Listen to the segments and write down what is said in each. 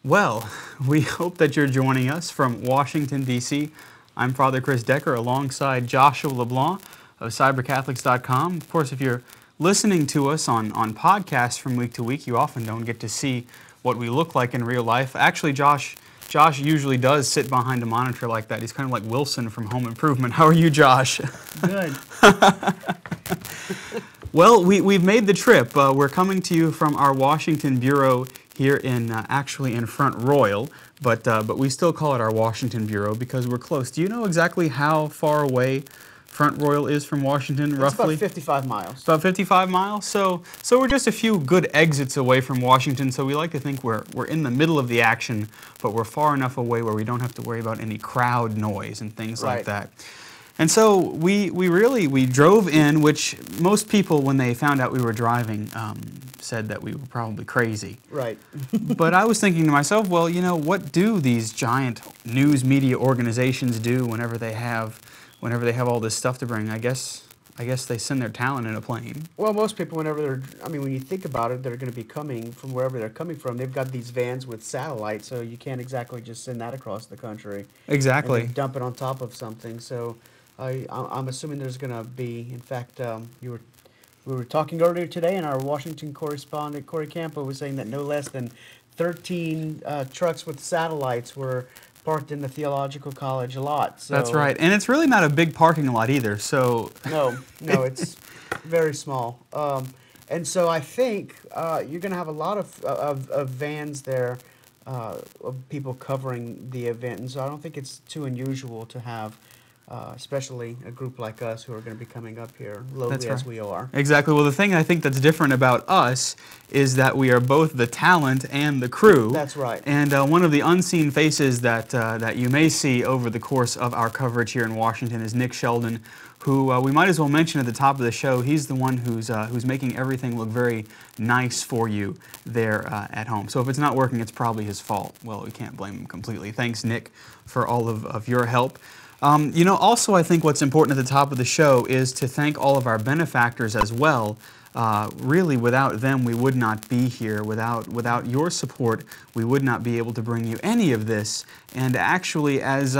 Well, we hope that you're joining us from Washington, D.C. I'm Father Chris Decker alongside Joshua LeBlanc of CyberCatholics.com. Of course, if you're listening to us on podcasts from week to week, you often don't get to see what we look like in real life. Actually, Josh usually does sit behind a monitor like that. He's kind of like Wilson from Home Improvement. How are you, Josh? Good. Well, we've made the trip. We're coming to you from our Washington Bureau here in, actually in Front Royal, but we still call it our Washington Bureau because we're close. Do you know exactly how far away Front Royal is from Washington, roughly? It's about 55 miles. About 55 miles? So we're just a few good exits away from Washington, so we like to think we're in the middle of the action, but we're far enough away where we don't have to worry about any crowd noise and things like that. And so we drove in, which most people, when they found out we were driving, said that we were probably crazy. Right. But I was thinking to myself, well, you know, what do these giant news media organizations do whenever they have all this stuff to bring? I guess they send their talent in a plane. Well, most people, when you think about it, they're going to be coming from wherever they're coming from. They've got these vans with satellites, so you can't exactly just send that across the country. Exactly. And dump it on top of something. So I'm assuming there's going to be, in fact, we were talking earlier today, and our Washington correspondent, Corey Campo, was saying that no less than 13 trucks with satellites were parked in the Theological College lot. So that's right, and it's really not a big parking lot either. So no, it's very small. And so I think you're going to have a lot of vans there of people covering the event, and so I don't think it's too unusual to have. Especially a group like us who are going to be coming up here, lowly as we are. Exactly. Well, the thing I think that's different about us is that we are both the talent and the crew. That's right. And one of the unseen faces that you may see over the course of our coverage here in Washington is Nick Sheldon, who we might as well mention at the top of the show. He's the one who's making everything look very nice for you there at home. So if it's not working, it's probably his fault. Well, we can't blame him completely. Thanks, Nick, for all of your help. You know, also I think what's important at the top of the show is to thank all of our benefactors as well. Really, without them, we would not be here. Without your support, we would not be able to bring you any of this. And actually, as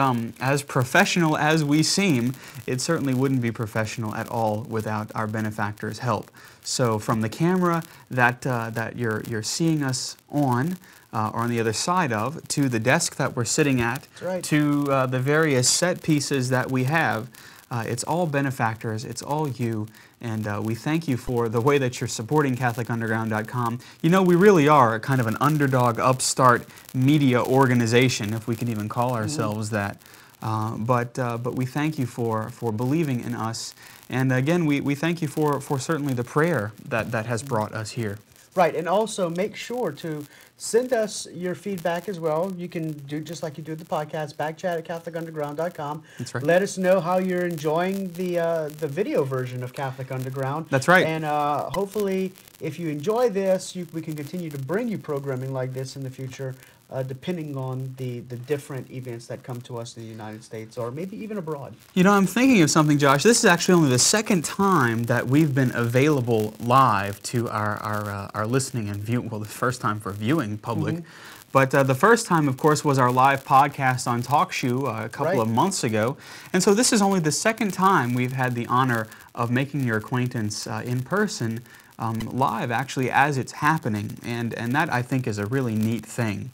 professional as we seem, it certainly wouldn't be professional at all without our benefactors' help. So, from the camera that you're seeing us on, or on the other side of, to the desk that we're sitting at, to the various set pieces that we have. It's all benefactors, it's all you, and we thank you for the way that you're supporting CatholicUnderground.com. You know, we really are a kind of an underdog, upstart media organization, if we can even call ourselves that. But we thank you for believing in us, and again, we thank you for certainly the prayer that has brought us here. Right, and also make sure to send us your feedback as well. You can do just like you do the podcast, backchat@CatholicUnderground.com. That's right. Let us know how you're enjoying the video version of Catholic Underground. That's right. And hopefully, if you enjoy this, we can continue to bring you programming like this in the future, depending on the different events that come to us in the United States or maybe even abroad. You know, I'm thinking of something, Josh. This is actually only the second time that we've been available live to our listening and viewing. Well, the first time for viewing public. But the first time, of course, was our live podcast on TalkShoe a couple of months ago. And so this is only the second time we've had the honor of making your acquaintance in person live, actually, as it's happening. And that, I think, is a really neat thing.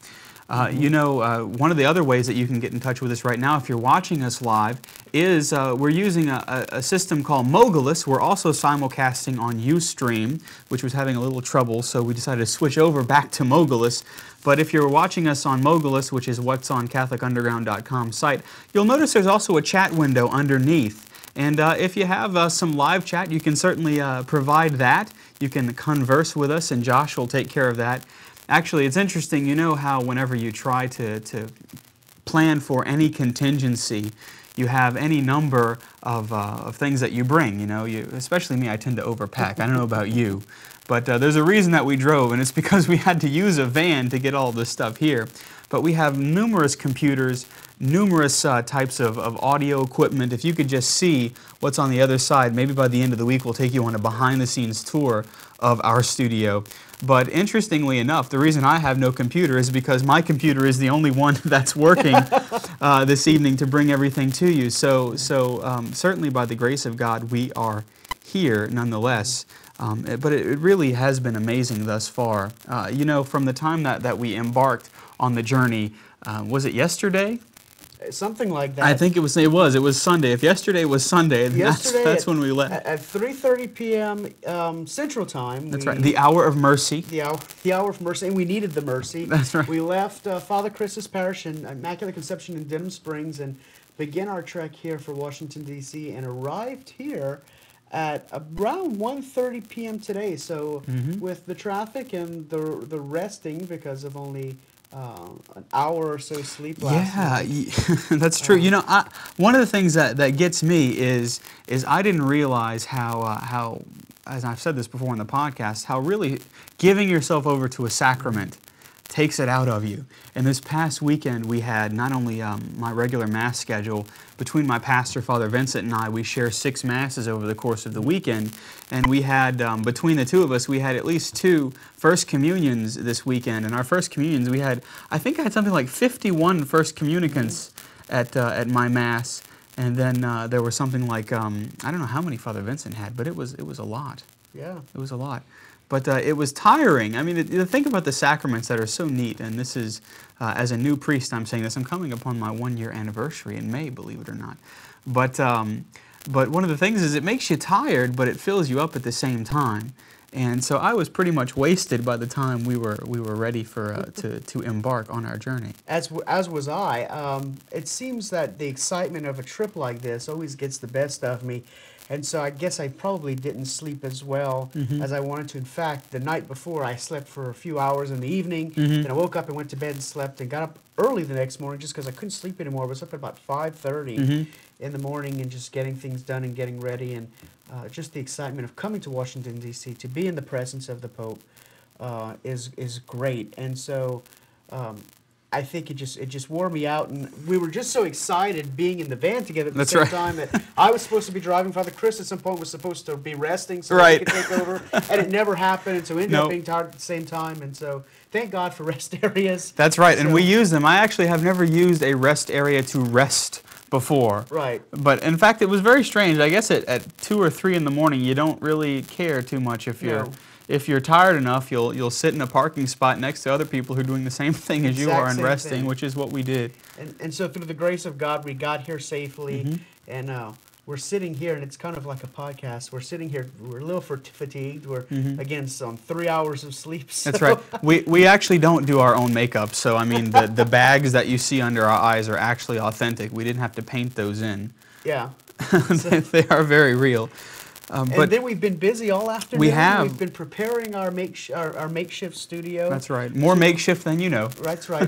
You know, one of the other ways that you can get in touch with us right now, if you're watching us live, is we're using a system called Mogulus. We're also simulcasting on Ustream, which was having a little trouble, so we decided to switch over back to Mogulus. But if you're watching us on Mogulus, which is what's on CatholicUnderground.com site, you'll notice there's also a chat window underneath. And if you have some live chat, you can certainly provide that. You can converse with us, and Josh will take care of that. Actually, it's interesting, you know how whenever you try to plan for any contingency, you have any number of things that you bring, you know, especially me, I tend to overpack. I don't know about you, but there's a reason that we drove, and it's because we had to use a van to get all this stuff here. But we have numerous computers, numerous types of audio equipment. If you could just see what's on the other side, maybe by the end of the week we'll take you on a behind-the-scenes tour of our studio. But interestingly enough, the reason I have no computer is because my computer is the only one that's working this evening to bring everything to you. So certainly by the grace of God, we are here nonetheless. But it really has been amazing thus far. You know, from the time that we embarked on the journey, was it yesterday? Something like that. I think it was Sunday. If yesterday was Sunday, then that's when we left. At 3:30 p.m. Central Time. That's right. The hour of mercy. The hour of mercy, and we needed the mercy. That's right. We left Father Chris's parish in Immaculate Conception in Denham Springs and began our trek here for Washington, D.C. and arrived here at around 1:30 p.m. today. So with the traffic and the resting because of only an hour or so sleep last night. Yeah, that's true. You know, one of the things that gets me is I didn't realize how, as I've said this before in the podcast, how really giving yourself over to a sacrament takes it out of you. And this past weekend, we had not only my regular Mass schedule. Between my pastor, Father Vincent, and I, we share 6 Masses over the course of the weekend. And we had, between the two of us, we had at least 2 First Communions this weekend. And our First Communions, I think I had something like 51 First Communicants at my Mass. And then there were something like, I don't know how many Father Vincent had, but it was a lot. Yeah. It was a lot. But it was tiring. I mean, think about the sacraments that are so neat, and this is, as a new priest, I'm saying this. I'm coming upon my 1-year anniversary in May, believe it or not. But one of the things is it makes you tired, but it fills you up at the same time. And so I was pretty much wasted by the time we were ready for to embark on our journey. As was I. It seems that the excitement of a trip like this always gets the best of me. And so I guess I probably didn't sleep as well as I wanted to. In fact, the night before, I slept for a few hours in the evening. Then I woke up and went to bed and slept and got up early the next morning just because I couldn't sleep anymore. I was up at about 5:30 in the morning and just getting things done and getting ready. And just the excitement of coming to Washington, D.C. to be in the presence of the Pope is great. And so I think it just wore me out, and we were just so excited being in the van together at the same time that I was supposed to be driving. Father Chris at some point was supposed to be resting so he could take over, and it never happened, and so we ended up being tired at the same time, and so thank God for rest areas. That's right, and we use them. I actually have never used a rest area to rest before. Right. But in fact, it was very strange. I guess at 2 or 3 in the morning, you don't really care too much if you're... No. If you're tired enough, you'll sit in a parking spot next to other people who are doing the same thing as you are and resting, which is what we did. And so through the grace of God, we got here safely, and we're sitting here, and it's kind of like a podcast. We're sitting here, we're a little fatigued. We're, again, on 3 hours of sleep. So. That's right. We actually don't do our own makeup, so I mean, the bags that you see under our eyes are actually authentic. We didn't have to paint those in. Yeah. They are very real. And then we've been busy all afternoon. We have. We've been preparing our makeshift studio. That's right. More makeshift than you know. That's right.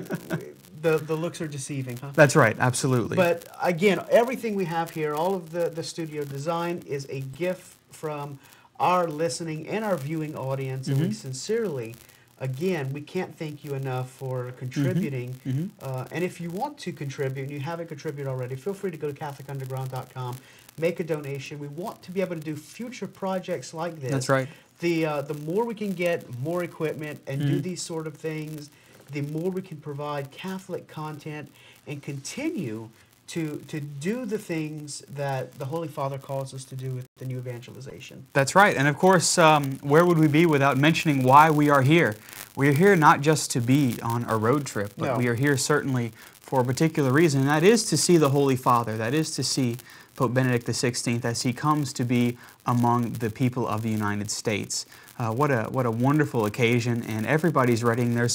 The looks are deceiving, huh? That's right. Absolutely. But again, everything we have here, all of the studio design is a gift from our listening and our viewing audience, and we sincerely, again, we can't thank you enough for contributing. And if you want to contribute, and you haven't contributed already, feel free to go to CatholicUnderground.com. Make a donation. We want to be able to do future projects like this. That's right. The more we can get more equipment and do these sort of things, the more we can provide Catholic content and continue to do the things that the Holy Father calls us to do with the new evangelization. That's right. And of course, where would we be without mentioning why we are here? We are here not just to be on a road trip, but we are here certainly for a particular reason, and that is to see the Holy Father. That is to see Pope Benedict XVI as he comes to be among the people of the United States. What a wonderful occasion, and everybody's ready. There's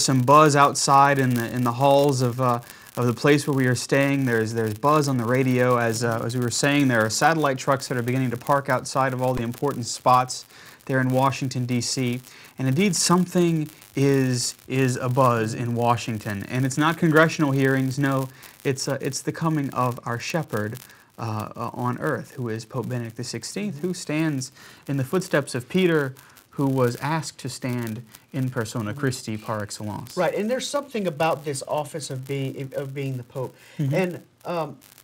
some buzz outside in the halls of the place where we are staying. There's buzz on the radio as we were saying. There are satellite trucks that are beginning to park outside of all the important spots there in Washington, D.C. And indeed, something is abuzz in Washington, and it's not congressional hearings. No, it's the coming of our shepherd on earth, who is Pope Benedict XVI, who stands in the footsteps of Peter, who was asked to stand in persona Christi par excellence. Right, and there's something about this office of being the Pope, and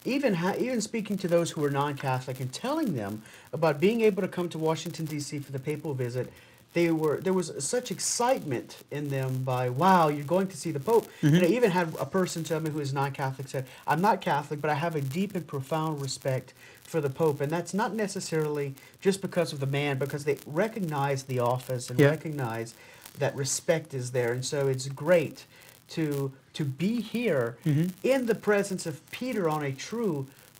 even speaking to those who are non-Catholic and telling them about being able to come to Washington D.C. for the papal visit, there was such excitement in them by, wow, you're going to see the Pope. And I even had a person tell me who is non-Catholic said, I'm not Catholic, but I have a deep and profound respect for the Pope. And that's not necessarily just because of the man, because they recognize the office and recognize that respect is there. And so it's great to be here in the presence of Peter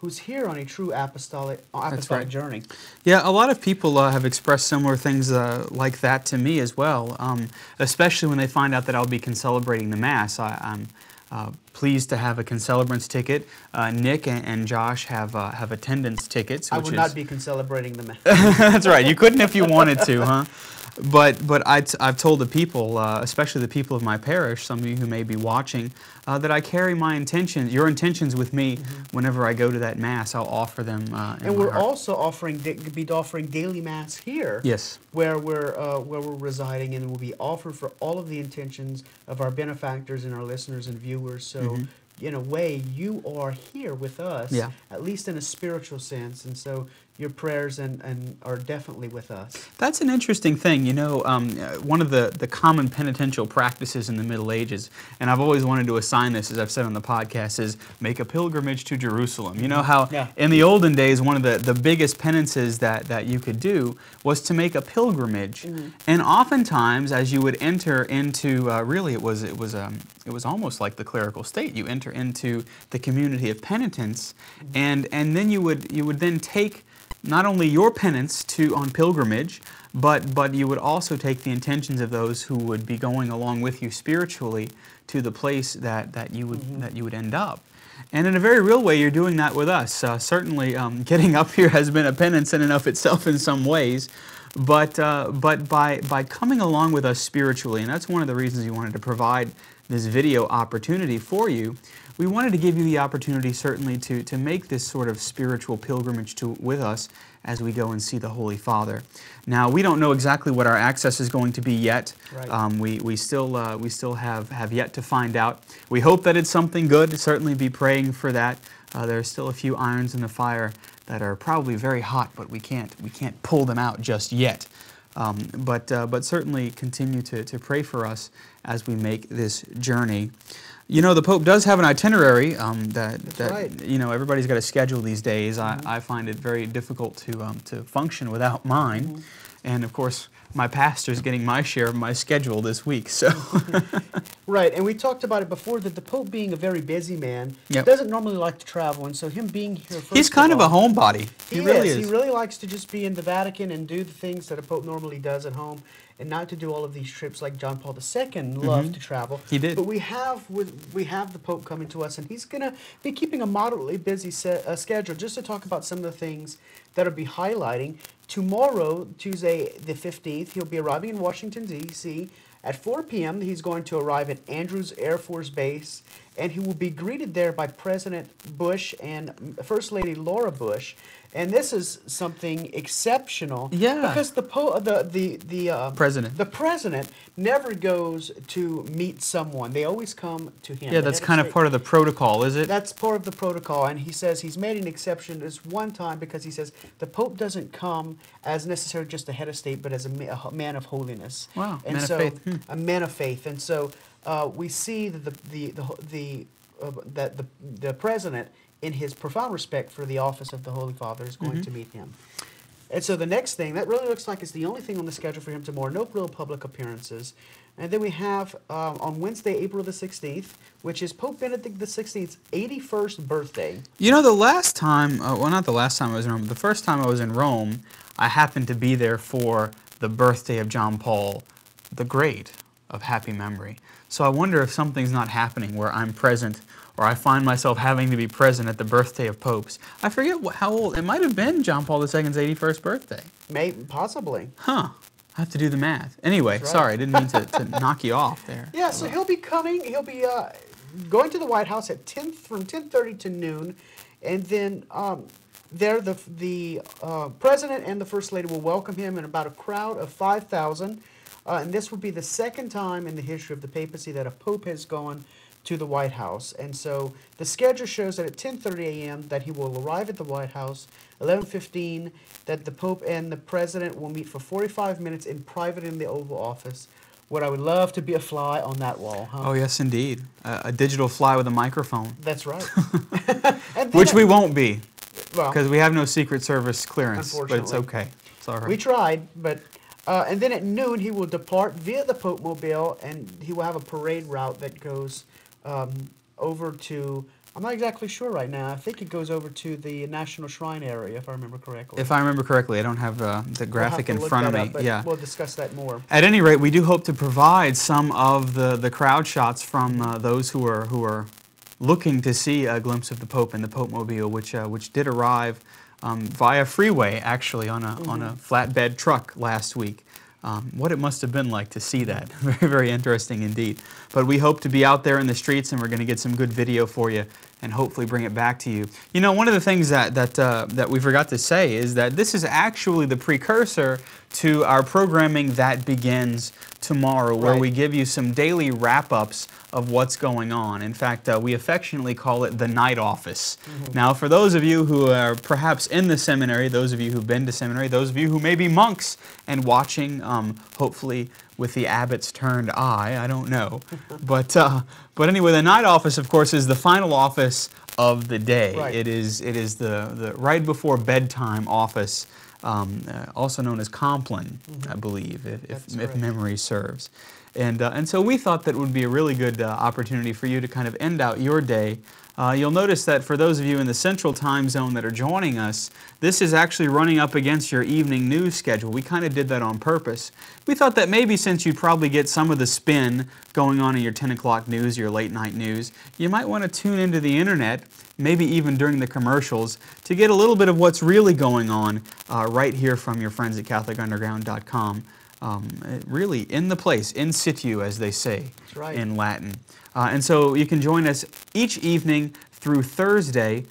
who's here on a true apostolic journey. Yeah, a lot of people have expressed similar things like that to me as well, especially when they find out that I'll be concelebrating the Mass. I'm pleased to have a concelebrant's ticket. Nick and Josh have attendance tickets. I would not be concelebrating the Mass. That's right. You couldn't if you wanted to, huh? But I've told the people, especially the people of my parish, some of you who may be watching, that I carry my intentions, your intentions with me whenever I go to that Mass. I'll offer them. And we're also offering daily Mass here. Yes. Where we're residing, and will be offered for all of the intentions of our benefactors and our listeners and viewers. So, in a way, you are here with us, at least in a spiritual sense, and so your prayers and are definitely with us. That's an interesting thing. You know, one of the common penitential practices in the Middle Ages, and I've always wanted to assign this, as I've said on the podcast, is make a pilgrimage to Jerusalem. You know how in the olden days, one of the biggest penances that you could do was to make a pilgrimage. And oftentimes, as you would enter into, really it was almost like the clerical state. You enter into the community of penitents, and then you would then take not only your penance on pilgrimage, but you would also take the intentions of those who would be going along with you spiritually to the place that you would end up. And in a very real way, you're doing that with us. Certainly, getting up here has been a penance in and of itself in some ways, but by coming along with us spiritually, and that's one of the reasons we wanted to provide this video opportunity for you. We wanted to give you the opportunity, certainly, to make this sort of spiritual pilgrimage with us as we go and see the Holy Father. Now, we don't know exactly what our access is going to be yet. Right. We still have yet to find out. We hope that it's something good. Certainly be praying for that. There are still a few irons in the fire that are probably very hot, but we can't pull them out just yet. But certainly continue to pray for us as we make this journey. You know, the Pope does have an itinerary that you know, everybody's got a schedule these days. I find it very difficult to function without mine. And of course, my pastor's getting my share of my schedule this week. So Right, and we talked about it before, that the Pope, being a very busy man, doesn't normally like to travel, and so him being here he's kind of a homebody. He really is. He really likes to just be in the Vatican and do the things that a Pope normally does at home, and not to do all of these trips like John Paul II loved to travel. He did. But we have the Pope coming to us, and he's going to be keeping a moderately busy schedule, just to talk about some of the things that will be highlighting. Tomorrow, Tuesday the 15th, he'll be arriving in Washington, D.C. At 4 p.m., he's going to arrive at Andrews Air Force Base, and he will be greeted there by President Bush and First Lady Laura Bush. And this is something exceptional, because the president never goes to meet someone. They always come to him. Yeah, that's kind of part of the protocol, is it? That's part of the protocol, and he says he's made an exception this one time, because he says the Pope doesn't come as necessarily just a head of state, but as a man of holiness. Wow, and man so, of faith. A man of faith. And so we see that the president, in his profound respect for the office of the Holy Father, is going to meet him. And so the next thing, that really looks like is the only thing on the schedule for him tomorrow, no real public appearances. And then we have on Wednesday, April the 16th, which is Pope Benedict the 16th's 81st birthday. You know, the last time, well, not the last time I was in Rome, but the first time I was in Rome, I happened to be there for the birthday of John Paul the Great, of happy memory. So I wonder if something's not happening where I'm present, or I find myself having to be present at the birthday of popes. I forget how old, it might have been John Paul II's 81st birthday. Maybe, possibly. Huh. I have to do the math. Anyway, sorry, I didn't mean to knock you off there. Yeah, so he'll be going to the White House at from 10:30 to noon, and then there the President and the First Lady will welcome him in about a crowd of 5,000. And this will be the second time in the history of the papacy that a pope has gone to the White House. And so the schedule shows that at 10:30 a.m. that he will arrive at the White House, 11:15 that the Pope and the President will meet for 45 minutes in private in the Oval Office. What I would love to be a fly on that wall, huh? Oh, yes, indeed. A digital fly with a microphone. That's right. Which we won't be, well, because we have no Secret Service clearance, but it's unfortunately. okay. It's all right. We tried, but and then at noon he will depart via the Pope Mobile, and he will have a parade route that goes over to. I'm not exactly sure right now. I think it goes over to the National Shrine area, if I remember correctly. If I remember correctly, I don't have the graphic in front of me. Yeah, we'll discuss that more. At any rate, we do hope to provide some of the crowd shots from those who are looking to see a glimpse of the Pope and the Pope Mobile, which did arrive via freeway, actually, on a flatbed truck last week. What it must have been like to see that. Very, very interesting indeed. But we hope to be out there in the streets, and we're going to get some good video for you and hopefully bring it back to you. You know, one of the things that we forgot to say is that this is actually the precursor to our programming that begins tomorrow, where we give you some daily wrap-ups of what's going on. In fact, we affectionately call it the Night Office. Now, for those of you who are perhaps in the seminary, those of you who've been to seminary, those of you who may be monks and watching, hopefully with the abbot's turned eye, I don't know. But anyway, the Night Office, of course, is the final office of the day. Right. It is the right before bedtime office, also known as Compline, I believe, if memory serves. And so we thought that would be a really good opportunity for you to kind of end out your day. You'll notice that for those of you in the Central Time Zone that are joining us, this is actually running up against your evening news schedule. We kind of did that on purpose. We thought that maybe since you'd probably get some of the spin going on in your 10 o'clock news, your late night news, you might want to tune into the internet, maybe even during the commercials, to get a little bit of what's really going on right here from your friends at CatholicUnderground.com. Really in the place, in situ, as they say in Latin. And so you can join us each evening through Thursday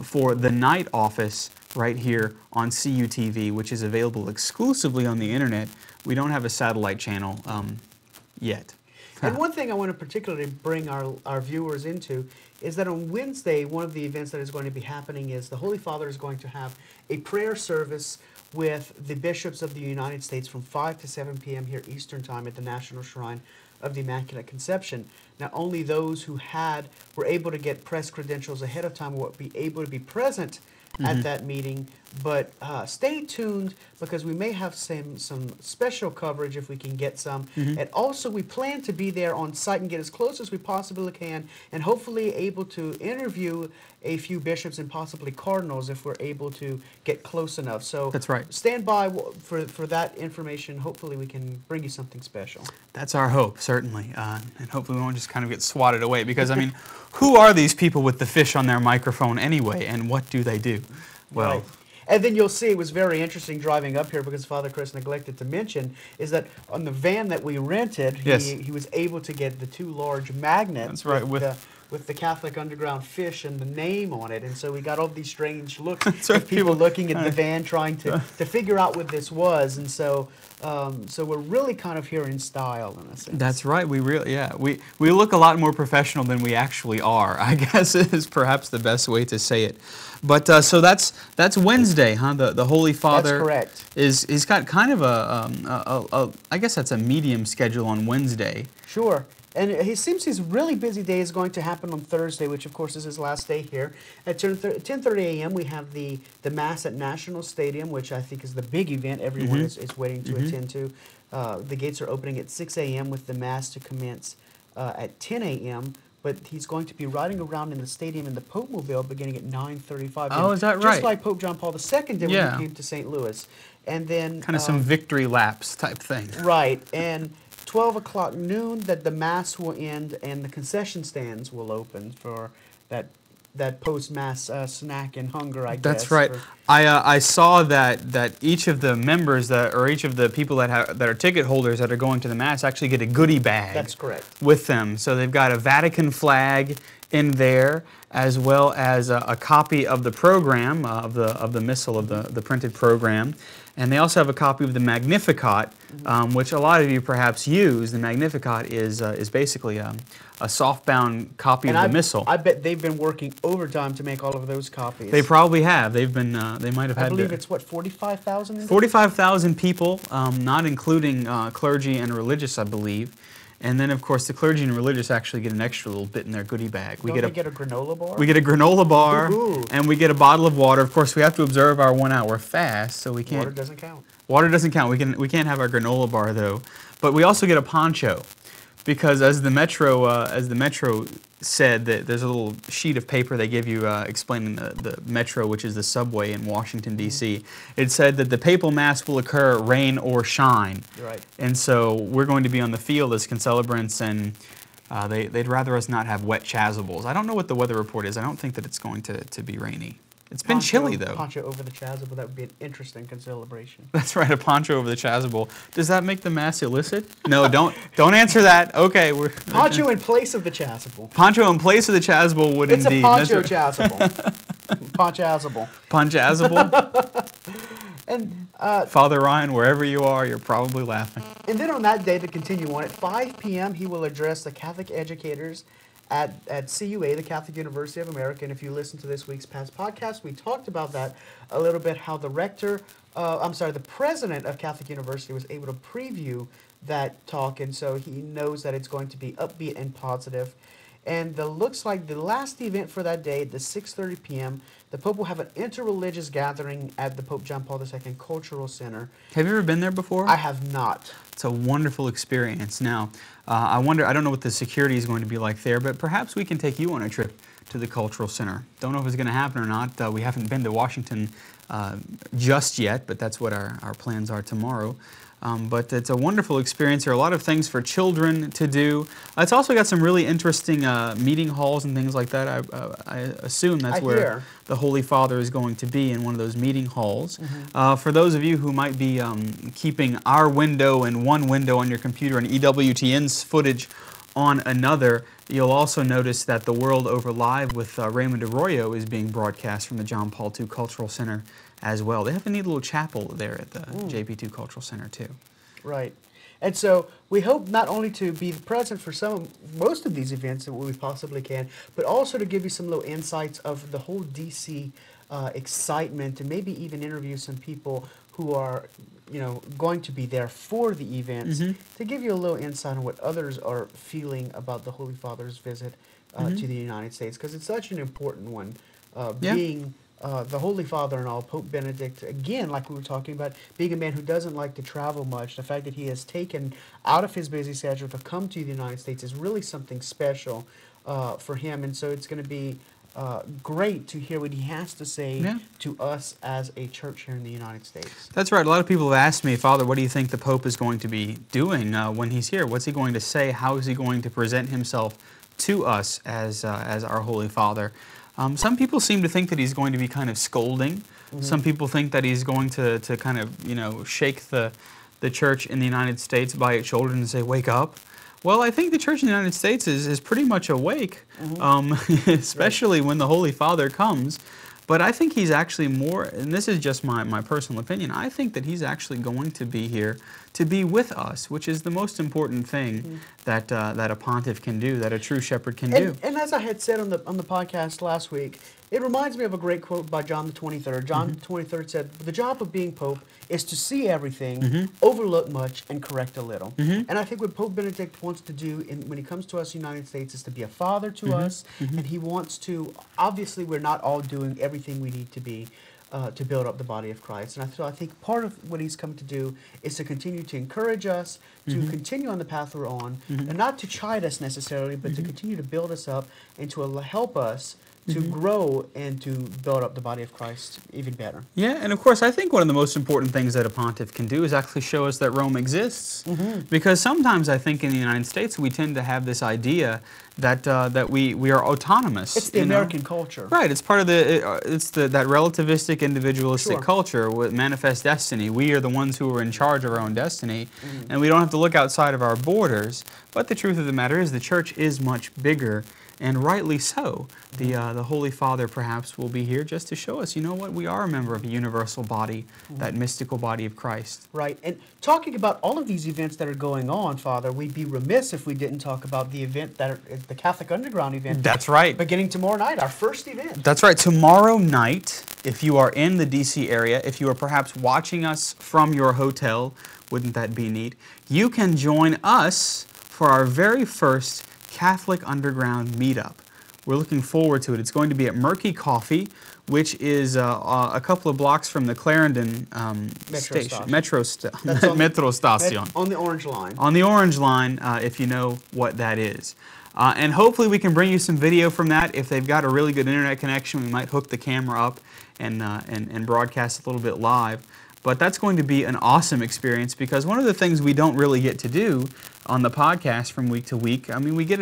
for the Night Office right here on CUTV, which is available exclusively on the internet. We don't have a satellite channel yet. And one thing I want to particularly bring our viewers into is that on Wednesday, one of the events that is going to be happening is the Holy Father is going to have a prayer service with the bishops of the United States from 5 to 7 p.m. here Eastern Time at the National Shrine of the Immaculate Conception. Now, only those who were able to get press credentials ahead of time will be able to be present at that meeting. But stay tuned, because we may have some special coverage if we can get some. And also, we plan to be there on site and get as close as we possibly can, and hopefully able to interview a few bishops and possibly cardinals if we're able to get close enough. So that's right. Stand by for that information. Hopefully we can bring you something special. That's our hope, certainly. And hopefully we won't just kind of get swatted away, because, I mean, who are these people with the fish on their microphone anyway, and what do they do? Well, right. And then you'll see it was very interesting driving up here, because Father Chris neglected to mention is that on the van that we rented, he was able to get the 2 large magnets. That's right. With the Catholic Underground fish and the name on it. And so we got all these strange looks right. of people looking at the van trying to figure out what this was. And so so we're really kind of here in style, in a sense. That's right. We look a lot more professional than we actually are, I guess is perhaps the best way to say it. But so that's Wednesday, huh? The Holy Father. That's correct. He's got kind of I guess that's a medium schedule on Wednesday. Sure. And it seems his really busy day is going to happen on Thursday, which of course is his last day here. At 10:30 a.m. we have the Mass at National Stadium, which I think is the big event everyone is waiting to attend to. The gates are opening at 6 a.m. with the Mass to commence at 10 a.m. But he's going to be riding around in the stadium in the Pope Mobile beginning at 9:35. Oh, is that right? Just like Pope John Paul II did when he came to St. Louis. And then kind of some victory laps type thing. Right. And 12 o'clock noon that the Mass will end and the concession stands will open for that post-Mass snack and hunger, I guess. That's right. I saw that each of the members or each of the people that are ticket holders that are going to the Mass actually get a goodie bag. That's correct. With them. So they've got a Vatican flag in there. as well as a copy of the program, of the missal, of the printed program. And they also have a copy of the Magnificat, which a lot of you perhaps use. The Magnificat is basically a softbound copy of the Missal. I bet they've been working overtime to make all of those copies. They probably have. They've been. They might have had. I believe it's what, 45,000. 45,000 people, not including clergy and religious, I believe. And then, of course, the clergy and religious actually get an extra little bit in their goodie bag. Don't they get a granola bar? We get a granola bar, Ooh. and we get a bottle of water. Of course, we have to observe our 1 hour fast, so we can't. Water doesn't count. Water doesn't count. We can't have our granola bar though. But we also get a poncho, because as the Metro said, that there's a little sheet of paper they give you explaining the Metro, which is the subway in Washington D.C. It said that the papal mass will occur rain or shine. Right. And so we're going to be on the field as concelebrants, and they'd rather us not have wet chasubles. I don't know what the weather report is. I don't think that it's going to be rainy. It's been chilly though. Poncho over the chasuble, that would be an interesting celebration. That's right, a poncho over the chasuble. Does that make the mass illicit? No, don't answer that. Okay, we're poncho in place of the chasuble. Poncho in place of the chasuble would it's indeed. It's a poncho chasuble. Ponchasuble. Ponchasuble. And Father Ryan, wherever you are, you're probably laughing. And then on that day, to continue on, at 5 p.m., he will address the Catholic educators at CUA, the Catholic University of America. And if you listen to this week's past podcast, we talked about that a little bit, how the the president of Catholic University was able to preview that talk. And so he knows that it's going to be upbeat and positive. And looks like the last event for that day, at 6:30 p.m., the Pope will have an interreligious gathering at the Pope John Paul II Cultural Center. Have you ever been there before? I have not. It's a wonderful experience. Now, I don't know what the security is going to be like there, but perhaps we can take you on a trip to the Cultural Center. Don't know if it's going to happen or not. We haven't been to Washington just yet, but that's what our plans are tomorrow. But it's a wonderful experience. There are a lot of things for children to do. It's also got some really interesting meeting halls and things like that. I assume that's where the Holy Father is going to be, in one of those meeting halls. Mm-hmm. For those of you who might be keeping our window and one window on your computer and EWTN's footage on another, you'll also notice that The World Over Live with Raymond Arroyo is being broadcast from the John Paul II Cultural Center as well. They have a neat little chapel there at the JP2 Cultural Center too. Right. And so we hope not only to be present for most of these events that we possibly can, but also to give you some little insights of the whole DC excitement, and maybe even interview some people who are, going to be there for the events, to give you a little insight on what others are feeling about the Holy Father's visit to the United States, because it's such an important one, being the Holy Father and all, Pope Benedict, again, like we were talking about, being a man who doesn't like to travel much, the fact that he has taken out of his busy schedule to come to the United States is really something special for him. And so it's going to be great to hear what he has to say to us as a church here in the United States. That's right. A lot of people have asked me, Father, what do you think the Pope is going to be doing when he's here? What's he going to say? How is he going to present himself to us as our Holy Father? Some people seem to think that he's going to be kind of scolding. Some people think that he's going to kind of, shake the church in the United States by its shoulders and say, wake up. Well, I think the church in the United States is pretty much awake, especially when the Holy Father comes. But I think he's actually more, and this is just my personal opinion, I think that he's actually going to be here to be with us, which is the most important thing that a pontiff can do, that a true shepherd can do. And as I had said on the podcast last week, it reminds me of a great quote by John the 23rd. John the 23rd said, the job of being Pope is to see everything, overlook much, and correct a little. And I think what Pope Benedict wants to do when he comes to us in the United States is to be a father to us, and he wants to, obviously we're not all doing everything we need to be to build up the body of Christ. And so I think part of what he's come to do is to continue to encourage us, to continue on the path we're on, and not to chide us necessarily, but to continue to build us up and to help us to grow and to build up the body of Christ even better. Yeah, and of course, I think one of the most important things that a pontiff can do is actually show us that Rome exists. Because sometimes I think in the United States we tend to have this idea that we are autonomous. It's the American culture. Right, it's part of that relativistic individualistic culture with manifest destiny. We are the ones who are in charge of our own destiny, and we don't have to look outside of our borders. But the truth of the matter is the church is much bigger And rightly so. The Holy Father perhaps will be here just to show us, you know what, we are a member of a universal body, that mystical body of Christ. Right. And talking about all of these events that are going on, Father, we'd be remiss if we didn't talk about the event the Catholic Underground event. That's right. Beginning tomorrow night, our first event. That's right. Tomorrow night, if you are in the D.C. area, if you are perhaps watching us from your hotel, wouldn't that be neat? You can join us for our very first Catholic Underground meetup. We're looking forward to it. It's going to be at Murky Coffee, which is a couple of blocks from the Clarendon station. Metro Station. On the Orange Line. On the Orange Line, if you know what that is. And hopefully we can bring you some video from that. If they've got a really good internet connection, we might hook the camera up and broadcast a little bit live. But that's going to be an awesome experience, because one of the things we don't really get to do on the podcast from week to week, I mean, we get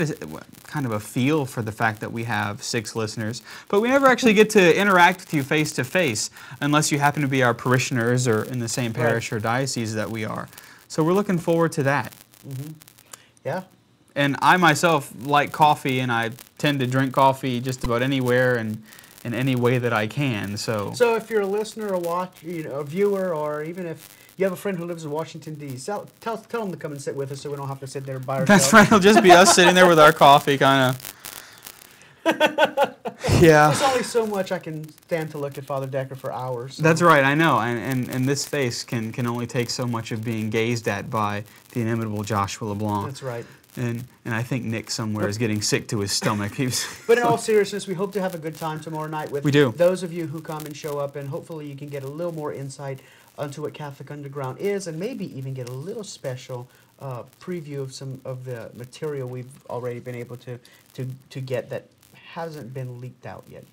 kind of a feel for the fact that we have 6 listeners, but we never actually get to interact with you face to face unless you happen to be our parishioners or in the same parish or diocese that we are. So we're looking forward to that. Mm-hmm. Yeah. And I myself like coffee, and I tend to drink coffee just about anywhere and in any way that I can. So if you're a listener, a viewer, or even if you have a friend who lives in Washington, D.C., tell them to come and sit with us so we don't have to sit there by ourselves. That's right. It'll just be us sitting there with our coffee, kind of. Yeah. There's only so much I can stand to look at Father Decker for hours. So. That's right. I know. And this face can only take so much of being gazed at by the inimitable Joshua LeBlanc. That's right. And I think Nick somewhere is getting sick to his stomach. But in all seriousness, we hope to have a good time tomorrow night with those of you who come and show up, and hopefully you can get a little more insight onto what Catholic Underground is, and maybe even get a little special preview of some of the material we've already been able to get that hasn't been leaked out yet.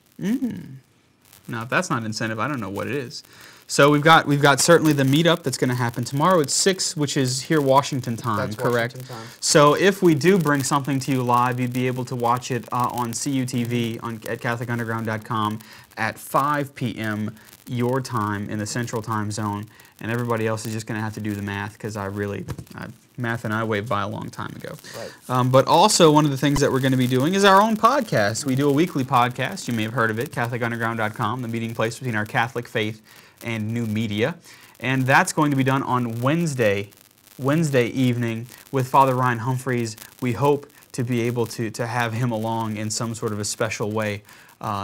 Now, if that's not incentive, I don't know what it is. So we've got certainly the meetup that's going to happen tomorrow at 6, which is here Washington time, that's correct? Washington time. So if we do bring something to you live, you'd be able to watch it on CUTV at CatholicUnderground.com at 5 p.m. your time in the Central Time Zone, and everybody else is just going to have to do the math, because math and I waved by a long time ago. Right. But also, one of the things that we're going to be doing is our own podcast. We do a weekly podcast. You may have heard of it, CatholicUnderground.com, the meeting place between our Catholic faith and new media. And that's going to be done on Wednesday evening with Father Ryan Humphreys. We hope to be able to have him along in some sort of a special way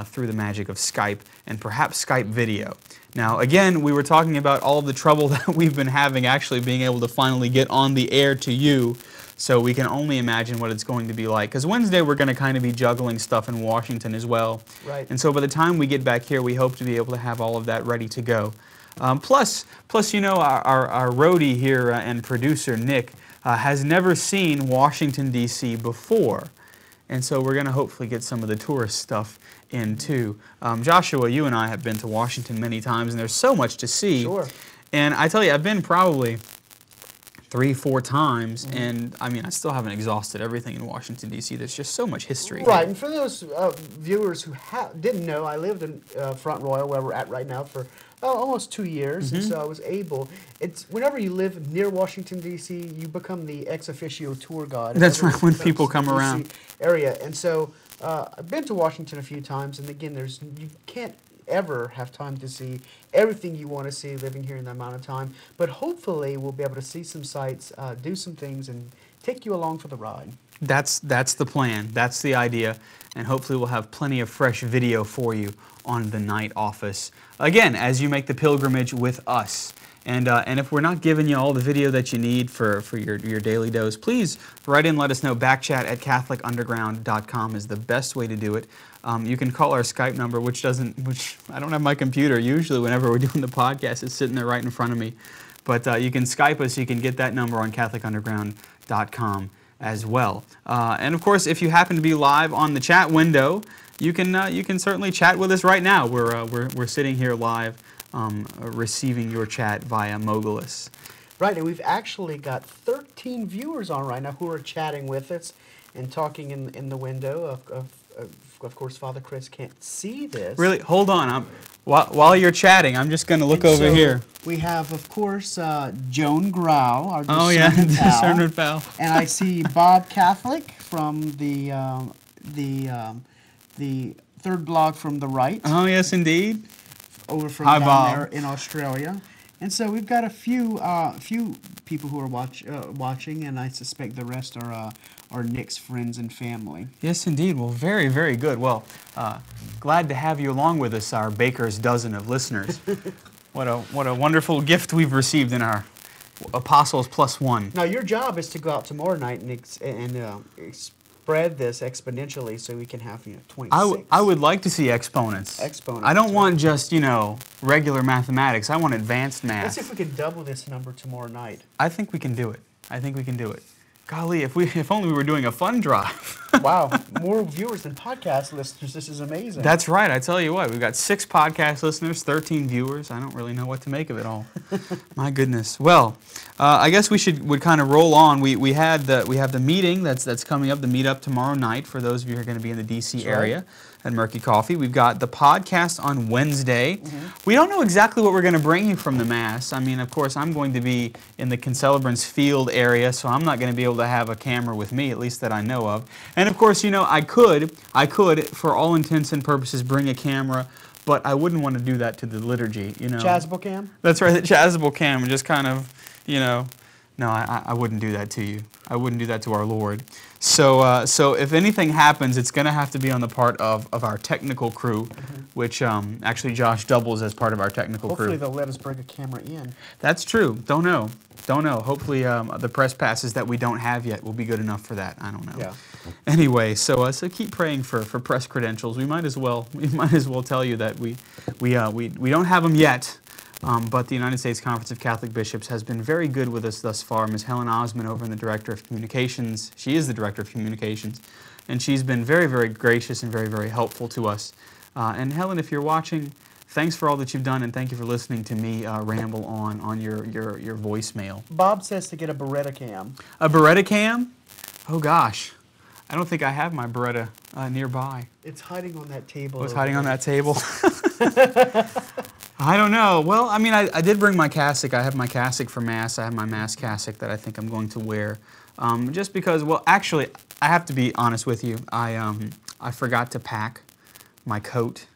through the magic of Skype and perhaps Skype video. Now, again, we were talking about all of the trouble that we've been having actually being able to finally get on the air to you, so we can only imagine what it's going to be like. Because Wednesday we're going to kind of be juggling stuff in Washington as well. Right. And so by the time we get back here, we hope to be able to have all of that ready to go. Plus, you know, our roadie here and producer, Nick, has never seen Washington, D.C. before. And so we're going to hopefully get some of the tourist stuff in too. Joshua, you and I have been to Washington many times, and there's so much to see. Sure. And I tell you, I've been probably 3-4 times, and I mean, I still haven't exhausted everything in Washington, D.C. There's just so much history. Right, and for those viewers who didn't know, I lived in Front Royal, where we're at right now, for almost 2 years, and so I was able. Whenever you live near Washington, D.C., you become the ex officio tour guide. That's right, when people come around. Area, and so I've been to Washington a few times, and again, you can't ever have time to see everything you want to see living here in that amount of time, but hopefully we'll be able to see some sights, do some things, and take you along for the ride. That's the plan. That's the idea, and hopefully we'll have plenty of fresh video for you on the night office. Again, as you make the pilgrimage with us. And if we're not giving you all the video that you need for your daily dose, please write in, let us know. Backchat at CatholicUnderground.com is the best way to do it. You can call our Skype number, which I don't have my computer. Usually whenever we're doing the podcast, it's sitting there right in front of me. But you can Skype us. You can get that number on CatholicUnderground.com as well. And of course, if you happen to be live on the chat window, you can certainly chat with us right now. We're sitting here live, receiving your chat via Mogulus. Right, and we've actually got 13 viewers on right now who are chatting with us and talking in the window. Of course, Father Chris can't see this. Really? Hold on. While you're chatting, I'm just going to look over here. We have, of course, Joan Grau, our discernment pal. And I see Bob Catholic from the the third blog from the right. Oh, yes, indeed. Over from Hi, down Bob. there in Australia. And so we've got a few people who are watching, and I suspect the rest are Nick's friends and family. Yes, indeed. Well, very, very good. Well, glad to have you along with us, our baker's dozen of listeners. What a wonderful gift we've received in our Apostles Plus One. Now, your job is to go out tomorrow night and spread this exponentially so we can have 26. I would like to see exponents. Exponents. I don't want just, regular mathematics. I want advanced math. Let's see if we can double this number tomorrow night. I think we can do it. I think we can do it. Golly, if only we were doing a fund drive. Wow, more viewers than podcast listeners. This is amazing. That's right. I tell you what, we've got 6 podcast listeners, 13 viewers. I don't really know what to make of it all. My goodness. Well, I guess would kind of roll on. We have the meeting that's coming up, the meetup tomorrow night for those of you who are going to be in the D.C. area at Murky Coffee. We've got the podcast on Wednesday. We don't know exactly what we're going to bring you from the Mass. I mean, of course, I'm going to be in the Concelebrants Field area, so I'm not going to be able to have a camera with me, at least that I know of. And of course, I could, for all intents and purposes, bring a camera, but I wouldn't want to do that to the liturgy, Chasuble cam? That's right, the chasuble cam, and just kind of, no, I wouldn't do that to you. I wouldn't do that to our Lord. So if anything happens, it's going to have to be on the part of our technical crew, which actually Josh doubles as part of our technical crew. Hopefully they'll let us bring a camera in. That's true. Don't know. Hopefully the press passes that we don't have yet will be good enough for that. I don't know. Yeah. Anyway, so keep praying for press credentials. We might as well tell you that we don't have them yet. But the United States Conference of Catholic Bishops has been very good with us thus far. Ms. Helen Osman over in the Director of Communications, she is the Director of Communications, and she's been very, very gracious and very, very helpful to us. And Helen, if you're watching, thanks for all that you've done, and thank you for listening to me ramble on your voicemail. Bob says to get a Beretta cam. A Beretta cam? Oh gosh, I don't think I have my Beretta nearby. It's hiding on that table. Oh, it's hiding on that table? I don't know. Well, I mean, I did bring my cassock. I have my cassock for Mass. I have my Mass cassock that I think I'm going to wear. Just because, well, actually, I have to be honest with you. I forgot to pack my coat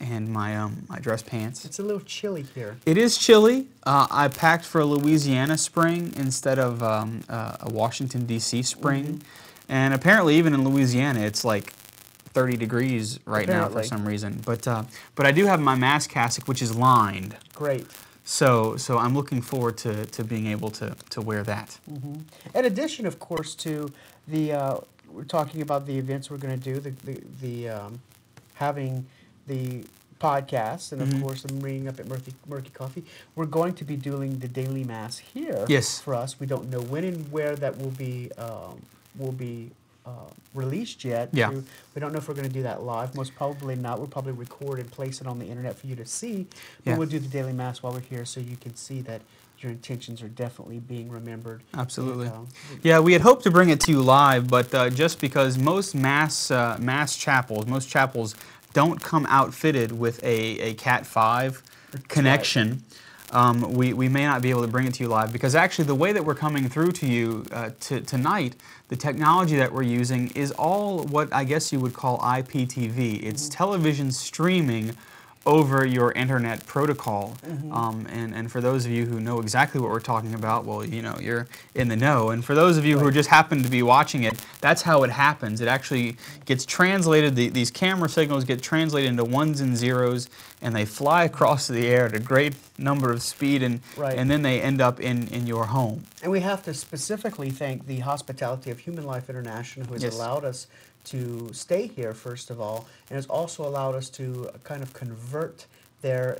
and my dress pants. It's a little chilly here. It is chilly. I packed for a Louisiana spring instead of a Washington, D.C. spring. And apparently, even in Louisiana, it's like 30 degrees right now for some reason. But I do have my Mass cassock, which is lined. Great. So I'm looking forward to being able to wear that. In addition, of course, to the we're talking about the events we're going to do, the having the podcast, and of course I'm reading up at Murky Coffee. We're going to be doing the daily Mass here. Yes. For us, we don't know when and where that will be released yet. Yeah. We don't know if we're going to do that live. Most probably not. We'll probably record and place it on the internet for you to see. But we'll do the daily Mass while we're here, so you can see that your intentions are definitely being remembered. Absolutely. And, yeah, we had hoped to bring it to you live, but just because most mass chapels don't come outfitted with a Cat 5 connection, we may not be able to bring it to you live, because actually the way that we're coming through to you tonight, the technology that we're using is all what I guess you would call IPTV. It's television streaming over your internet protocol. And for those of you who know exactly what we're talking about, well, you're in the know. And for those of you who just happen to be watching it, that's how it happens. It actually gets translated, these camera signals get translated into ones and zeros, and they fly across the air at a great number of speed, and then they end up in your home. And we have to specifically thank the hospitality of Human Life International, who has allowed us to stay here, first of all, and has also allowed us to kind of convert their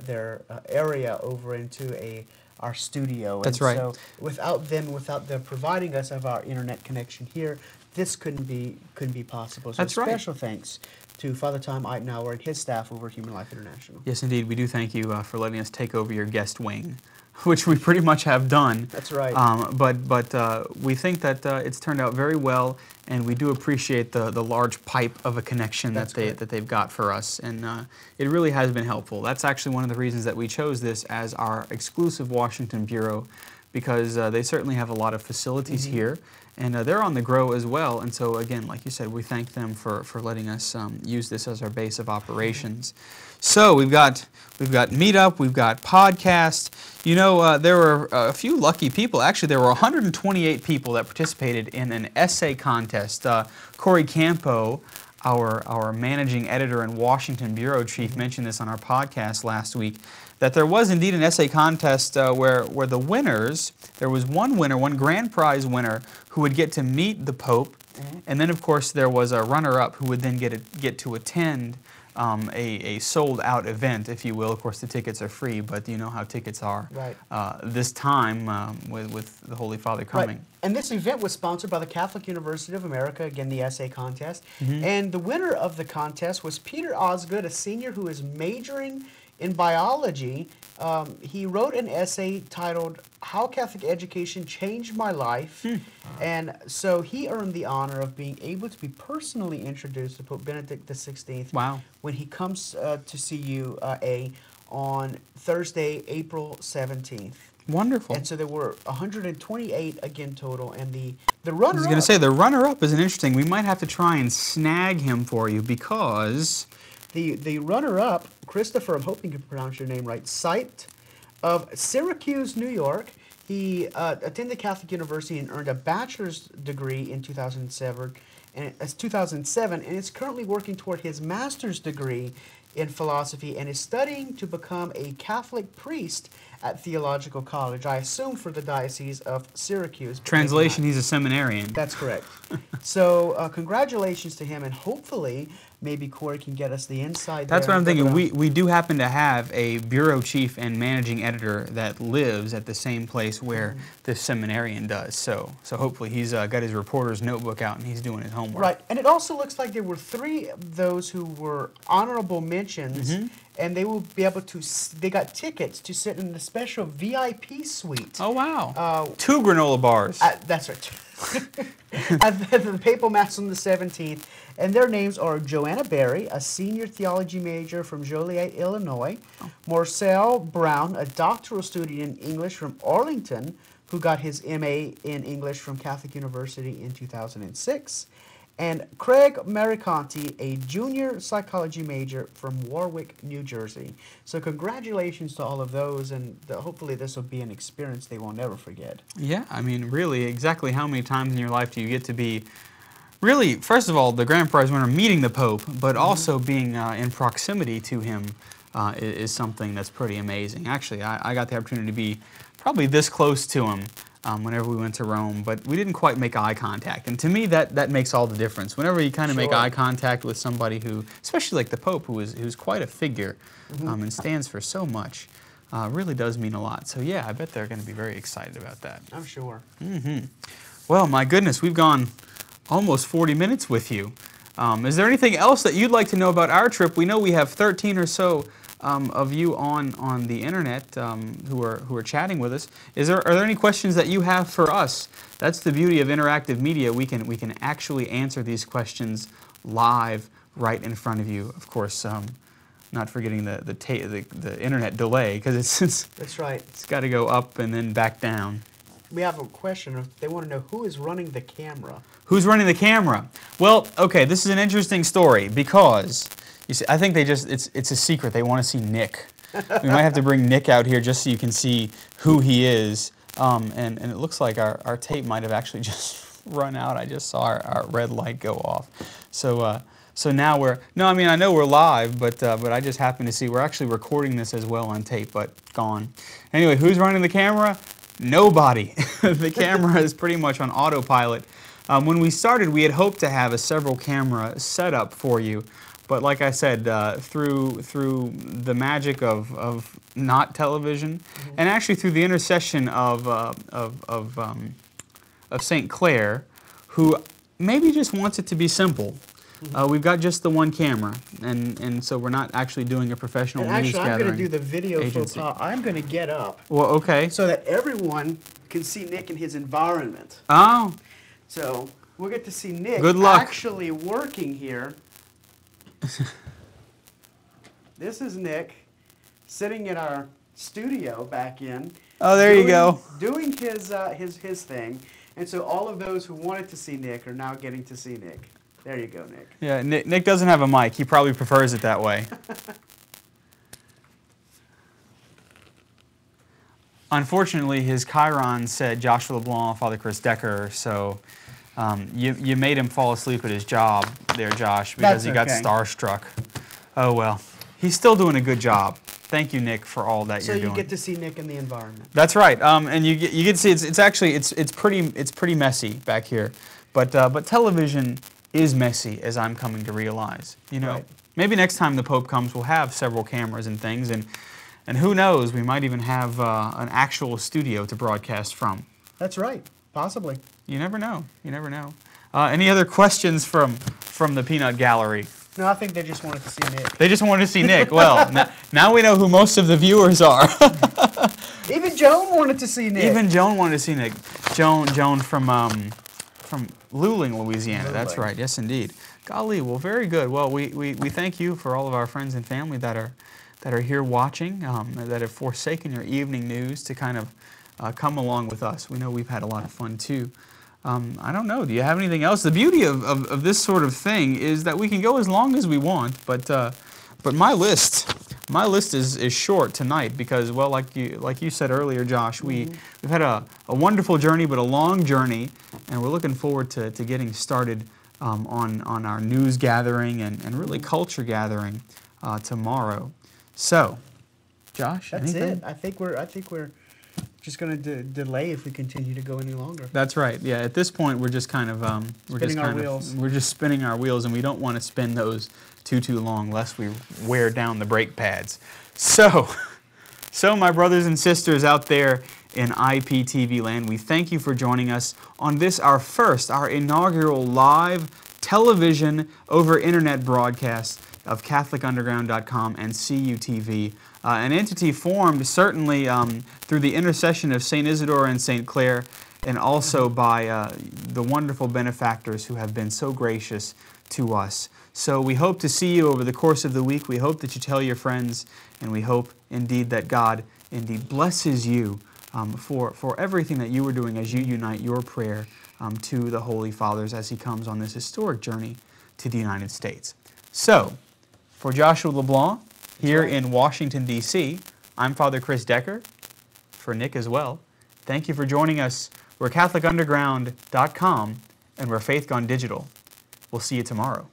area over into our studio. That's and right. So without them providing us of our internet connection here, this couldn't be possible. So That's right. Special thanks to Father Tom Eitenauer and his staff over at Human Life International. Yes, indeed. We do thank you for letting us take over your guest wing, which we pretty much have done. That's right. But we think that it's turned out very well, and we do appreciate the large pipe of a connection that they've got for us, and it really has been helpful. That's actually one of the reasons that we chose this as our exclusive Washington Bureau, because they certainly have a lot of facilities here, and they're on the grow as well. And so again, like you said, we thank them for letting us use this as our base of operations. So we've got Meetup, we've got podcast. You know, there were a few lucky people. Actually, there were 128 people that participated in an essay contest. Corey Campo, our managing editor and Washington bureau chief, mentioned this on our podcast last week, that there was indeed an essay contest where the winners, there was one winner, one grand prize winner, who would get to meet the Pope, and then of course there was a runner-up who would then get to attend a sold-out event, if you will. Of course, the tickets are free, but you know how tickets are this time with the Holy Father coming. Right. And this event was sponsored by the Catholic University of America, again, the essay contest. And the winner of the contest was Peter Osgood, a senior who is majoring in biology. He wrote an essay titled, "How Catholic Education Changed My Life." And so he earned the honor of being able to be personally introduced to Pope Benedict XVI when he comes to see you, on Thursday, April 17th. Wonderful. And so there were 128 again total, and the runner-up... I was going to say, the runner-up is an interesting. We might have to try and snag him for you because... The runner-up, Christopher, I'm hoping you pronounce your name right, Siped, of Syracuse, New York. He attended Catholic University and earned a bachelor's degree in 2007, and is currently working toward his master's degree in philosophy and is studying to become a Catholic priest at Theological College, I assume for the Diocese of Syracuse. Translation, he's a seminarian. That's correct. So congratulations to him, and hopefully maybe Corey can get us the inside. That's what I'm thinking. We do happen to have a bureau chief and managing editor that lives at the same place where this seminarian does. So hopefully he's got his reporter's notebook out and he's doing his homework. Right, and it also looks like there were 3 of those who were honorable mentions, and they will be able to, they got tickets to sit in the special VIP suite. Oh, wow. 2 granola bars. That's right. At the Papal Mass on the 17th. And their names are Joanna Berry, a senior theology major from Joliet, Illinois. Marcel Brown, a doctoral student in English from Arlington, who got his MA in English from Catholic University in 2006. And Craig Mariconti, a junior psychology major from Warwick, New Jersey. So congratulations to all of those, and hopefully this will be an experience they will never forget. Yeah, I mean, really, exactly how many times in your life do you get to be, really, first of all, the grand prize winner meeting the Pope, but also being in proximity to him is something that's pretty amazing. Actually, I got the opportunity to be probably this close to him whenever we went to Rome, but we didn't quite make eye contact. And to me, that makes all the difference. Whenever you kind of make eye contact with somebody who, especially like the Pope, who's quite a figure and stands for so much, really does mean a lot. So yeah, I bet they're going to be very excited about that. I'm sure. Well, my goodness, we've gone almost 40 minutes with you. Is there anything else that you'd like to know about our trip? We know we have 13 or so of you on the internet who are chatting with us. Are there any questions that you have for us? That's the beauty of interactive media. We can actually answer these questions live right in front of you. Of course, not forgetting the internet delay, because that's right. It's got to go up and then back down. We have a question. They want to know who is running the camera. Who's running the camera? Well, okay, this is an interesting story because, you see, I think it's a secret. They want to see Nick. We might have to bring Nick out here just so you can see who he is. And it looks like our tape might have actually just run out. I just saw our red light go off. So now I know we're live, but I just happened to see we're actually recording this as well on tape, but gone. Anyway, who's running the camera? Nobody. The camera is pretty much on autopilot. When we started, we had hoped to have a several camera setup for you, but like I said, through the magic of not television, and actually through the intercession of St. Clare, who maybe just wants it to be simple. We've got just the one camera, and so we're not actually doing a professional news gathering. I'm going to do the video faux pas. I'm going to get up. Well, okay. So that everyone can see Nick in his environment. Oh. So we'll get to see Nick Good luck. actually working here. This is Nick sitting in our studio back in. Oh, there you go. Doing his thing. And so all of those who wanted to see Nick are now getting to see Nick. There you go, Nick. Yeah, Nick doesn't have a mic. He probably prefers it that way. Unfortunately, his chyron said Joshua LeBlanc, Father Chris Decker, so you made him fall asleep at his job there, Josh, because That's he got okay. starstruck. Oh, well. He's still doing a good job. Thank you, Nick, for all that you're doing. So you get to see Nick in the environment. That's right, and you get to see it's pretty messy back here, but television is messy, as I'm coming to realize. You know, Right. maybe next time the Pope comes, we'll have several cameras and things, and who knows, we might even have an actual studio to broadcast from. That's right. Possibly. You never know. You never know. Any other questions from the Peanut Gallery? No, I think they just wanted to see Nick. They just wanted to see Nick. Well, now we know who most of the viewers are. Even Joan wanted to see Nick. Even Joan wanted to see Nick. Joan from Luling, Louisiana. That's Luling. right. Yes, indeed. Golly, well, very good. Well, we thank you for all of our friends and family that are here watching, that have forsaken your evening news to kind of come along with us. We know we've had a lot of fun too. I don't know. Do you have anything else? The beauty of this sort of thing is that we can go as long as we want, but my list is short tonight because, well, like you said earlier, Josh, we've had a wonderful journey, but a long journey, and we're looking forward to getting started on our news gathering and really culture gathering tomorrow. So, Josh, That's anything? it. I think we're just going to delay if we continue to go any longer. That's right. Yeah. At this point, we're just kind of we're just spinning our wheels, and we don't want to spin those too long, lest we wear down the brake pads. So my brothers and sisters out there in IPTV land, we thank you for joining us on this our inaugural live television over internet broadcast of CatholicUnderground.com and CUTV. An entity formed certainly through the intercession of St. Isidore and St. Clare, and also by the wonderful benefactors who have been so gracious to us. So we hope to see you over the course of the week. We hope that you tell your friends, and we hope indeed that God indeed blesses you for everything that you are doing as you unite your prayer to the Holy Fathers as he comes on this historic journey to the United States. So, for Joshua LeBlanc, here in Washington, D.C., I'm Father Chris Decker, for Nick as well. Thank you for joining us. We're CatholicUnderground.com, and we're Faith Gone Digital. We'll see you tomorrow.